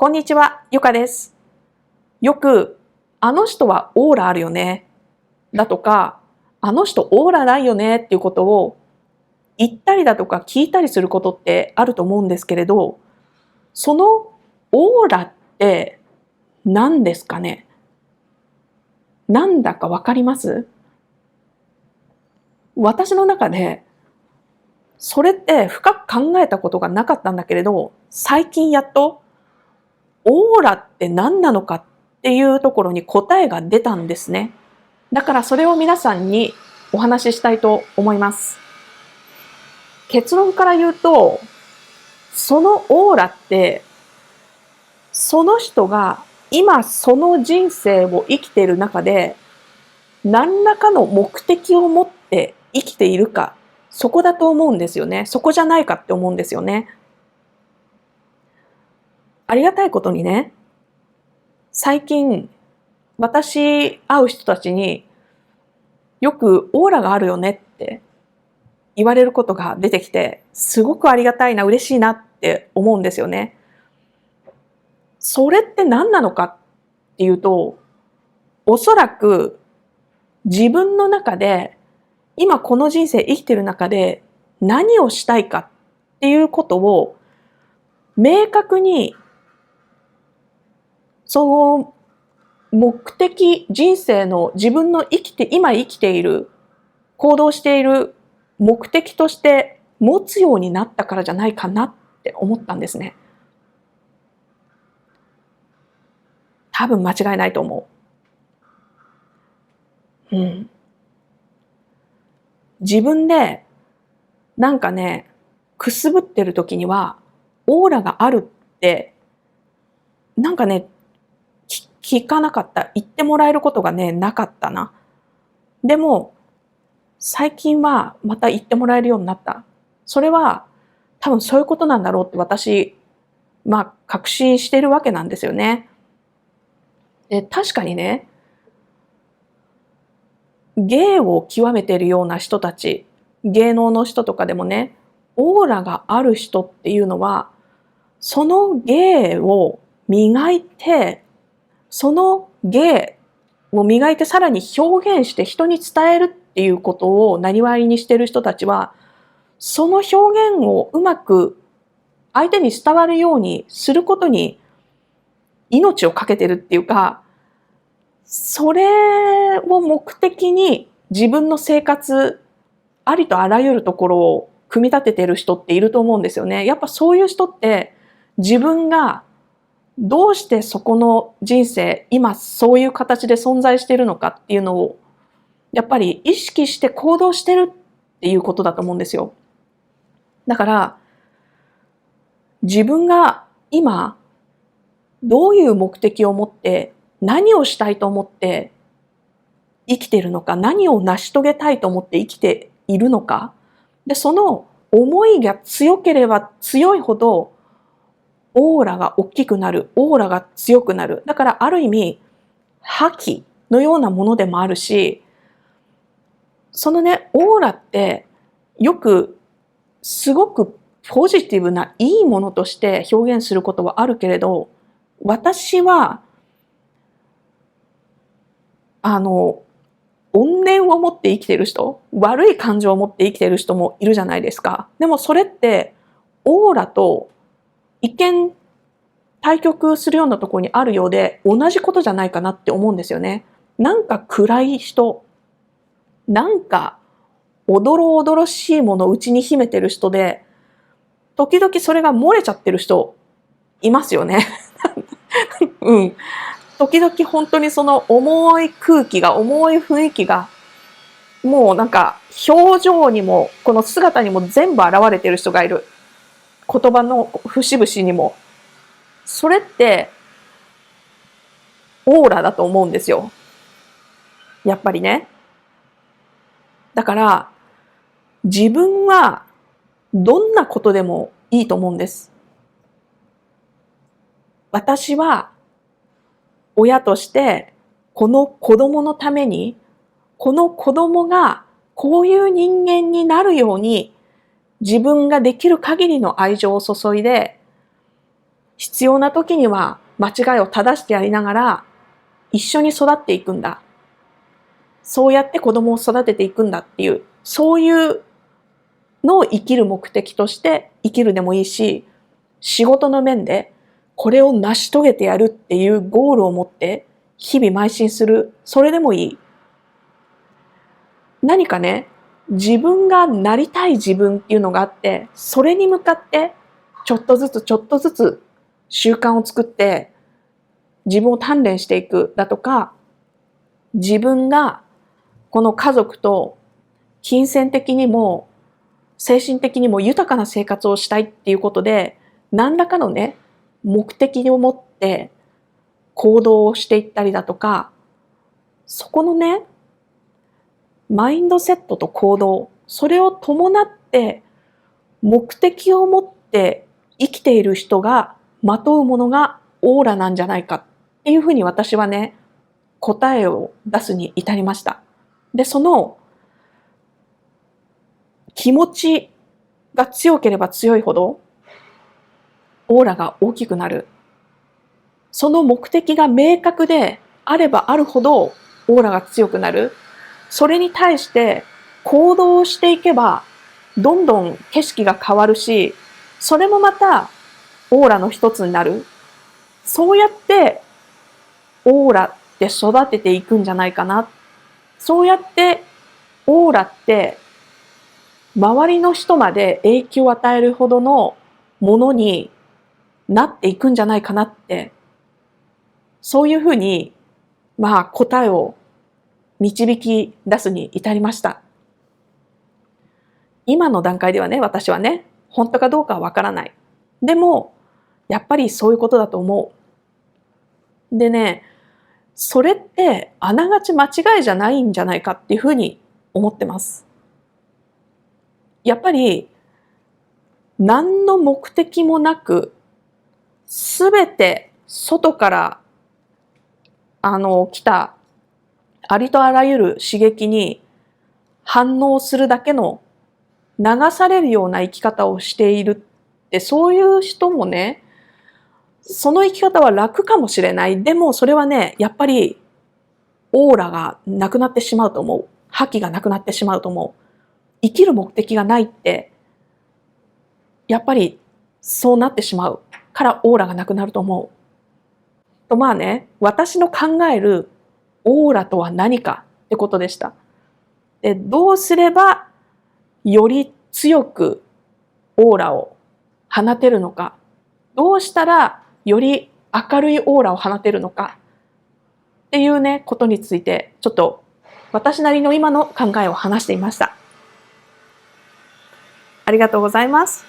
こんにちは、ゆかです。よく、あの人はオーラあるよね。だとか、あの人オーラないよねっていうことを言ったりだとか聞いたりすることってあると思うんですけれど、そのオーラって何ですかね？なんだかわかります？私の中で、それって深く考えたことがなかったんだけれど、最近やっとオーラって何なのかっていうところに答えが出たんですね。だからそれを皆さんにお話ししたいと思います。結論から言うと、そのオーラって、その人が今その人生を生きている中で、何らかの目的を持って生きているか、そこだと思うんですよね。そこじゃないかって思うんですよね。ありがたいことにね、最近、私会う人たちによくオーラがあるよねって言われることが出てきて、すごくありがたいな、嬉しいなって思うんですよね。それって何なのかっていうと、おそらく自分の中で、今この人生生きてる中で何をしたいかっていうことを明確に、その目的、人生の自分の今生きている、行動している目的として持つようになったからじゃないかなって思ったんですね。多分間違いないと思う。うん。自分で、なんかね、くすぶってる時には、オーラがあるって、なんかね、聞かなかった。言ってもらえることがね、なかったな。でも、最近はまた言ってもらえるようになった。それは、多分そういうことなんだろうって私、確信してるわけなんですよね。で、確かにね、芸を極めているような人たち、芸能の人とかでもね、オーラがある人っていうのは、その芸を磨いて、その芸を磨いてさらに表現して人に伝えるっていうことを生りにしている人たちは、その表現をうまく相手に伝わるようにすることに命を懸けてるっていうか、それを目的に自分の生活、ありとあらゆるところを組み立ててる人っていると思うんですよね。やっぱそういう人って自分がどうしてそこの人生、今そういう形で存在しているのかっていうのをやっぱり意識して行動してるっていうことだと思うんですよ。だから自分が今どういう目的を持って何をしたいと思って生きているのか、何を成し遂げたいと思って生きているのか。で、その思いが強ければ強いほど、オーラが大きくなる、オーラが強くなる。だからある意味、覇気のようなものでもあるし、そのね、オーラってよくすごくポジティブないいものとして表現することはあるけれど、私は、あの、怨念を持って生きてる人、悪い感情を持って生きてる人もいるじゃないですか。でもそれって、オーラと一見対極するようなところにあるようで、同じことじゃないかなって思うんですよね。なんか暗い人、なんかおどろおどろしいものを内に秘めてる人で、時々それが漏れちゃってる人いますよね。うん。時々本当にその重い空気が、重い雰囲気がもうなんか表情にもこの姿にも全部現れてる人がいる。言葉の節々にも。それってオーラだと思うんですよ。やっぱりね。だから自分はどんなことでもいいと思うんです。私は親としてこの子供のために、この子供がこういう人間になるように自分ができる限りの愛情を注いで必要な時には間違いを正してやりながら一緒に育っていくんだ。そうやって子供を育てていくんだっていう、そういうのを生きる目的として生きるでもいいし、仕事の面でこれを成し遂げてやるっていうゴールを持って日々邁進する、それでもいい。何かね、自分がなりたい自分っていうのがあって、それに向かってちょっとずつちょっとずつ習慣を作って自分を鍛錬していくだとか、自分がこの家族と金銭的にも精神的にも豊かな生活をしたいっていうことで、何らかのね、目的を持って行動をしていったりだとか、そこのね、マインドセットと行動、それを伴って目的を持って生きている人がまとうものがオーラなんじゃないかっていうふうに私はね、答えを出すに至りました。で、その気持ちが強ければ強いほどオーラが大きくなる。その目的が明確であればあるほどオーラが強くなる。それに対して行動をしていけばどんどん景色が変わるし、それもまたオーラの一つになる。そうやってオーラって育てていくんじゃないかな。そうやってオーラって周りの人まで影響を与えるほどのものになっていくんじゃないかなって、そういうふうに、答えを導き出すに至りました。今の段階ではね、私はね、本当かどうかはわからない。でも、やっぱりそういうことだと思う。でね、それってあながち間違いじゃないんじゃないかっていうふうに思ってます。やっぱり、何の目的もなく、すべて外から来たありとあらゆる刺激に反応するだけの流されるような生き方をしているって、そういう人もね、その生き方は楽かもしれない。でもそれはね、やっぱりオーラがなくなってしまうと思う。覇気がなくなってしまうと思う。生きる目的がないって、やっぱりそうなってしまうからオーラがなくなると思う。と私の考えるオーラとは何かってことでした。で、どうすればより強くオーラを放てるのか、どうしたらより明るいオーラを放てるのかっていうね、ことについてちょっと私なりの今の考えを話していました。ありがとうございます。